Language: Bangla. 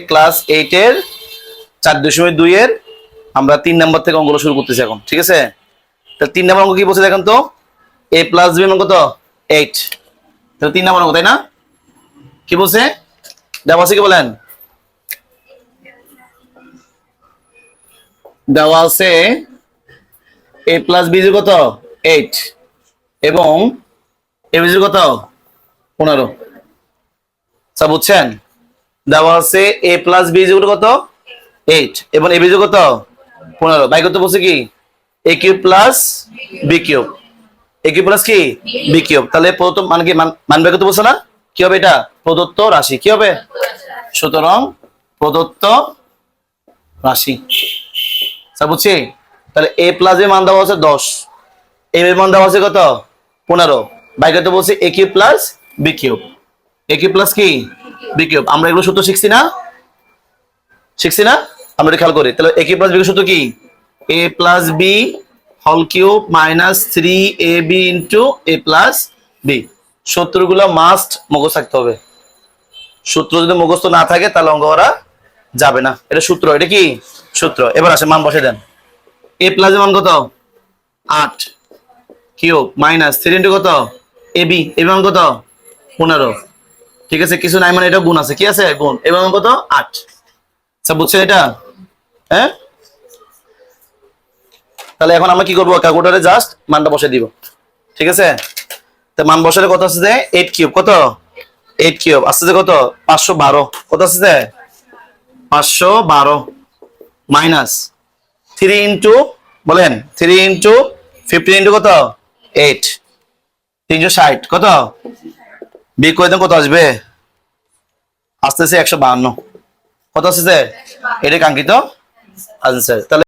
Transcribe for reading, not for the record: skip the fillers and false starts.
ক্লাস 8 এর 4.2 এর আমরা 3 নম্বর থেকে অঙ্কগুলো শুরু করতেছি এখন, ঠিক আছে? তাহলে 3 নম্বর অঙ্ক কি বলছে দেখেন তো, a প্লাস b মান কত 8। তাহলে 3 নম্বর অঙ্ক, তাই না? কি বলছে দেওয়া আছে, কি বলেন? দেওয়া আছে a প্লাস b কত 8 এবং a b কত 15। আচ্ছা বুঝছেন, দেওয়া আছে a প্লাস b কত 8 এবং a b কত 15। বাই করতে বলছে কি a cube plus b cube, a cube plus কি b কিউব। তাহলে প্রদত্ত মান কি মান বের করতে বলছে না? কি হবে এটা? প্রদত্ত রাশি। কি হবে? সুতরাং প্রদত্ত রাশি। আচ্ছা বুঝছি। তাহলে a প্লাস এর মান দেওয়া আছে 10, a এর মান দেওয়া আছে কত 15। বাই করতে বলছে a cube plus b cube, a cube plus কি b কিউব। আমরা এগুলো সূত্র শিখছি না? শিখছি না? আমরা এটা খেয়াল করি। তাহলে a কিউব প্লাস b সূত্র কি? a plus b whole cube minus 3ab into a plus b। সূত্রগুলো মাস্ট মুখস্থ থাকতে হবে। সূত্র যদি মুখস্থ না থাকে তাহলে অঙ্ক করা যাবে না। এটা সূত্র, এটা কি সূত্র। এবার আসে মান বসে দেন। a প্লাস এর মান কত 8 কিউব মাইনাস 3 ইন্টু কত ab, এর মান কত 15। ঠিক আছে, কিছু নাই মানে এটা গুণ আছে। কি আছে? গুণ। এর মান কত 8। আচ্ছা বুঝছেন এটা? হ্যাঁ, তাহলে এখন আমরা কি করবো, ক্যালকুলেটরে জাস্ট মানটা বসে দিব। ঠিক আছে, তো মান বসালে কত আসছে? 8 কিউব কত 8 কিউব আসছে কত 512। কত আসছে? 512 মাইনাস 3 ইন্টু, বলেন 3 ইন্টু 15 ইন্টু কত 8, 360 কত বিয়োগ করে দেন কত আসবে? আসতেছে 152। কত আসছে? এটা কাঙ্ক্ষিত আনসার। তাহলে